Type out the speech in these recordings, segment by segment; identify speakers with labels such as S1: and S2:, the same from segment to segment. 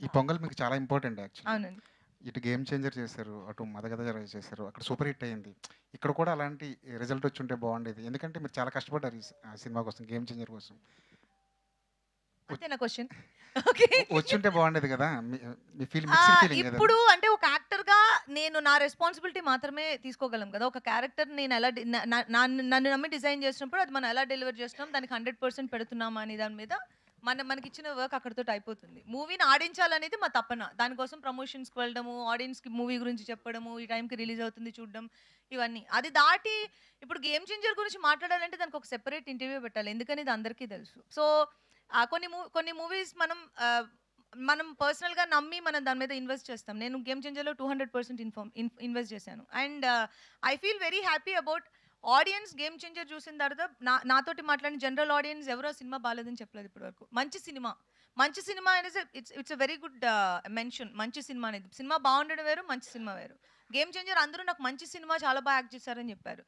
S1: ఈ పొంగల్ మీకు చాలా ఇంపార్టెంట్ యాక్చువల్లీ.
S2: అవునండి.
S1: ఇటు గేమ్ చేంజర్ చేశారు. అటు మదగద చేశారు. అక్కడ సూపర్ హిట్ అయింది. ఇక్కడ కూడా అలాంటి రిజల్ట్ వచ్చుంటే బాగుండేది. ఎందుకంటే మీరు చాలా కష్టపడ్డారు ఆ సినిమా కోసం, గేమ్ చేంజర్ కోసం.
S2: అంతేనా క్వశ్చన్? ఓకే.
S1: వచ్చుంటే బాగుండేది కదా! మీ మిక్స్డ్ ఫీలింగ్ ఏదైనా?
S2: ఇప్పుడు అంటే ఒక యాక్టర్‌గా నేను నా రెస్పాన్సిబిలిటీ మాత్రమే తీసుకోగలం కదా! ఒక క్యారెక్టర్ నేను ఎలా నన్ను నమ్మి డిజైన్ చేసినప్పుడు అది మనం ఎలా డెలివర్ చేస్తున్నాం, దానికి 100% పెడుతున్నామా అనే దాని మీద మనకిచ్చిన వర్క్ అక్కడితోటి అయిపోతుంది. మూవీని ఆడించాలనేది మా తపన. దానికోసం ప్రమోషన్స్‌కి వెళ్ళడము, ఆడియన్స్‌కి మూవీ గురించి చెప్పడము, ఈ టైంకి రిలీజ్ అవుతుంది చూడడం, ఇవన్నీ. అది దాటి ఇప్పుడు గేమ్ చేంజర్ గురించి మాట్లాడాలంటే దానికి ఒక సెపరేట్ ఇంటర్వ్యూ పెట్టాలి. ఎందుకని ఇది అందరికీ తెలుసు. సో, కొన్ని మూవీస్ మనం పర్సనల్‌గా నమ్మి మనం దాని మీద ఇన్వెస్ట్ చేస్తాం. నేను గేమ్ చేంజర్‌లో 200% ఇన్వెస్ట్ చేశాను. And I feel very happy about audience game changer చూసిన తర్వాత నాతోటి మాట్లాడిన జనరల్ ఆడియన్స్ ఎవరో సినిమా బాలేదని చెప్పలేదు ఇప్పటివరకు. మంచి సినిమా. మంచి సినిమా అనేది it's a very good mention. మంచి సినిమా అనేది. సినిమా బాగుండడం వేరు, మంచి సినిమా వేరు. గేమ్ చేంజర్ అందరూ నాకు మంచి సినిమా చాలా బాగా యాక్ట్ చేశారని చెప్పారు.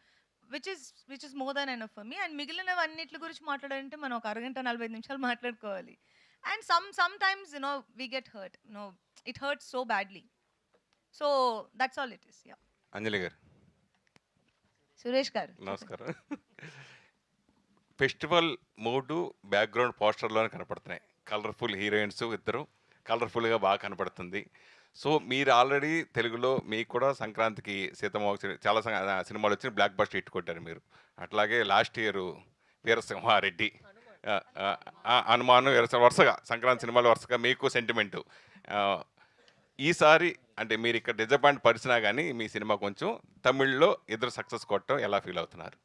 S2: Which is more than enough for me. And మిగిలినవన్నిటి గురించి మాట్లాడాలంటే మనం ఒక అరగంట 45 నిమిషాలు మాట్లాడుకోవాలి. And sometimes we get hurt. It hurts so badly. So that's all it is. Yeah.
S3: అంజలి గారు
S2: సురేష్ గారు
S3: నమస్కారం. ఫెస్టివల్ మూడు బ్యాక్గ్రౌండ్ పోస్టర్లోనే కనపడుతున్నాయి. కలర్ఫుల్ హీరోయిన్స్ ఇద్దరు కలర్ఫుల్గా బాగా కనపడుతుంది. సో మీరు ఆల్రెడీ తెలుగులో మీకు కూడా సంక్రాంతికి సీతమ్మ చాలా సినిమాలు వచ్చి బ్లాక్ బస్టర్ హిట్ కొట్టారు మీరు. అట్లాగే లాస్ట్ ఇయర్ వీరసింహారెడ్డి, అనుమానం వరుసగా సంక్రాంతి సినిమాలు వరుసగా మీకు సెంటిమెంటు. ఈసారి అంటే మీరు ఇక్కడ డిజపాయింట్ పరిచినా కానీ మీ సినిమా కొంచెం తమిళ్లో ఇద్దరు సక్సెస్ కొట్టడం ఎలా ఫీల్ అవుతున్నారు?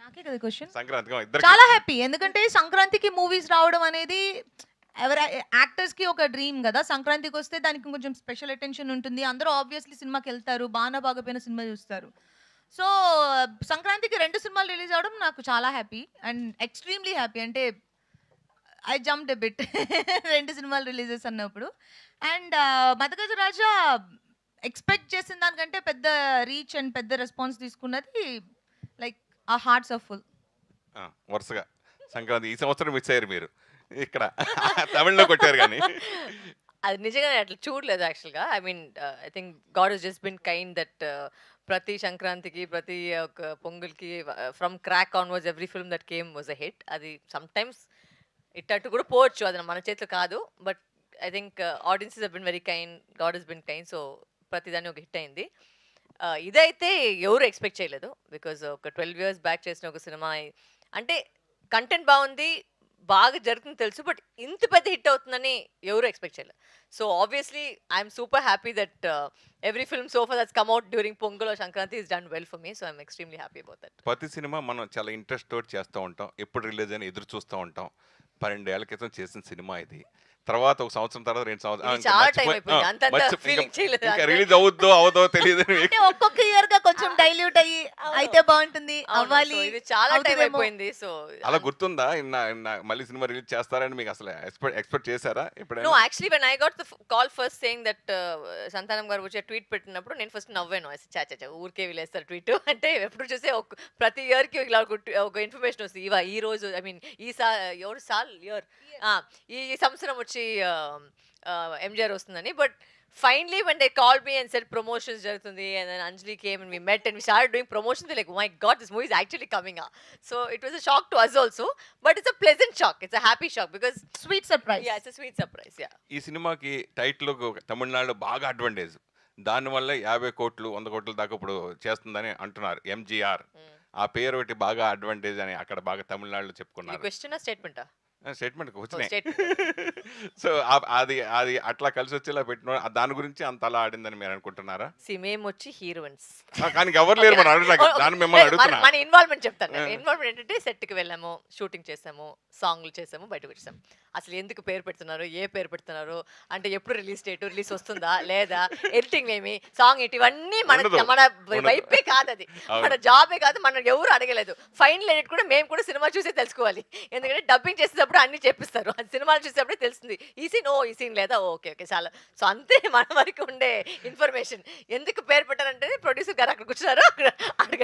S2: నాకే కదా క్వశ్చన్.
S3: సంక్రాంతికి ఇద్దరు
S2: చాలా హ్యాపీ. ఎందుకంటే సంక్రాంతికి మూవీస్ రావడం అనేది యాక్టర్స్ కి ఒక డ్రీమ్ కదా. సంక్రాంతికి వస్తే దానికి కొంచెం స్పెషల్ అటెన్షన్ ఉంటుంది. అందరూ ఆబ్వియస్లీ సినిమాకి వెళ్తారు, బాగాపోయిన సినిమా చూస్తారు. సో సంక్రాంతికి 2 సినిమాలు రిలీజ్ అవడం నాకు చాలా హ్యాపీ అండ్ ఎక్స్ట్రీమ్లీ హ్యాపీ. అంటే ఐ జంప్డ్ ఎ బిట్ 2 సినిమాలు రిలీజెస్ అన్నప్పుడు. అండ్ మదగజ రాజా ఎక్స్పెక్ట్ చేసిన దానికంటే పెద్ద రీచ్ అండ్ పెద్ద రెస్పాన్స్ తీసుకున్నది. లైక్ ఆ హార్ట్స్ ఆర్ ఫుల్.
S3: వరుసగా సంక్రాంతి ఈ సంవత్సరం మిస్ అయ్యారు మీరు. ఇక్కడ తమిళ్లో కొట్టారు కానీ
S4: అది నిజంగానే అట్లా చూడలేదు యాక్చువల్గా. I mean I think God has just been kind that ప్రతి సంక్రాంతికి ప్రతి ఒక పొంగల్కి from Krack onwards every film that came was a hit. అది సమ్టైమ్స్ ఇట్టట్టు కూడా పోవచ్చు, అది మన చేతిలో కాదు. But I think audiences have been very kind, God has been kind. So ప్రతిదాన్ని ఒక హిట్ అయింది. ఇదైతే ఎవరు ఎక్స్పెక్ట్ చేయలేదు. బికాజ్ ఒక 12 years బ్యాక్ చేసిన ఒక సినిమా అంటే కంటెంట్ బాగుంది, బాగా జరుగుతుంది తెలుసు, బట్ ఇంత పెద్ద హిట్ అవుతుందని ఎవరు ఎక్స్పెక్ట్ చేయలేదు. So obviously I'm super happy that every film so far that's come out during Pongal or Sankranti is done well for me. So I'm extremely happy about that.
S3: ప్రతి సినిమా మనం చాలా ఇంట్రెస్ట్ తోటి చేస్తూ ఉంటాం, ఎప్పుడు రిలీజ్ అని ఎదురు చూస్తూ ఉంటాం. 12 ఏళ్ల క్రితం చేసిన సినిమా ఇది. తర్వాత ఒక సంవత్సరం తర్వాత 2 సంవత్సరాలు రిలీజ్ అవుద్దో అవదో తెలియదు.
S2: ఒక్కొక్క ఇయర్ గా కొంచెం డైల్యూట్ అయ్యి అయితే బాగుంటుంది, అవ్వాలి.
S4: చాలా టైం అయిపోయింది. సో
S3: అలా గుర్తుందా మళ్ళీ సినిమా రిలీజ్ చేస్తారని మీకు అసలు ఎక్స్పెక్ట్ చేశారా ఎప్పుడైనా?
S4: No, actually when I got the call first saying that Santhanam గారు వచ్చే ట్వీట్ పెట్టినప్పుడు నేను ఫస్ట్ నవ్వాను. చాచా ఊరికే వీలేస్తారు ట్వీట్ అంటే. ఎప్పుడు చూసే ప్రతి ఇయర్కి ఇలా ఒక ఇన్ఫర్మేషన్ వస్తుంది. ఈ రోజు ఐ మీన్ ఈ సంవత్సరం వచ్చి ఎంజిఆర్ వస్తుందని. But finally when they called me and said promotions జరుగుతుంది, and then Anjali came and we met and we started doing promotions, they're like, oh my god, this movie is actually coming up. So it was a shock to us also, but it's a pleasant shock, it's a happy shock because
S2: sweet surprise.
S4: Yeah, it's a sweet surprise. Yeah,
S3: ఈ సినిమాకి title తమిళనాడులో బాగా advantage. దానివల్ల 50 కోట్లు 100 కోట్ల దాకా ఇప్పుడు చేస్తుందని అంటున్నారు. ఎంజీఆర్ ఆ పేరు ఒకటి బాగా అడ్వాంటేజ్ అని అక్కడ బాగా తమిళనాడులో చెప్పుకున్నారు.
S4: క్వశ్చన్ స్టేట్మెంటా?
S3: స్టేట్మెంట్ వచ్చినాయి. సో అది అది అట్లా కలిసి వచ్చేలా పెట్టిన దాని గురించి అంత అలా ఆడిందని మీరు అనుకుంటున్నారా?
S4: మేము వచ్చి హీరోయిన్స్
S3: కానీ ఎవరు లేరు మన దాన్ని మిమ్మల్ని అడుగుతున్నా.
S4: మన ఇన్వాల్వ్మెంట్ చెప్తాను. ఇన్వాల్వ్మెంట్ ఏంటంటే సెట్కి వెళ్ళాము, షూటింగ్ చేసాము, సాంగ్లు చేసాము, బయటకు వచ్చాము. అసలు ఎందుకు పేరు పెడుతున్నారు, ఏ పేరు పెడుతున్నారు అంటే, ఎప్పుడు రిలీజ్ డేట్, రిలీజ్ వస్తుందా లేదా, ఎడిటింగ్ ఏమి, సాంగ్ ఏంటి, ఇవన్నీ మన వైపే కాదు, అది మన జాబే కాదు, మన ఎవరు అడగలేదు. ఫైనల్ ఎడిట్ కూడా మేము కూడా సినిమా చూసే తెలుసుకోవాలి. ఎందుకంటే డబ్బింగ్ చేసేటప్పుడు అన్ని చెప్పిస్తారు, అది సినిమాలు చూసేటప్పుడే తెలుస్తుంది. ఈ సీన్ లేదా, ఓకే చాలా. సో అంతే మన వరకు ఉండే ఇన్ఫర్మేషన్. ఎందుకు పేరు పెట్టారంటే ప్రొడ్యూసర్ గారు అక్కడ కూర్చున్నారు, అక్కడ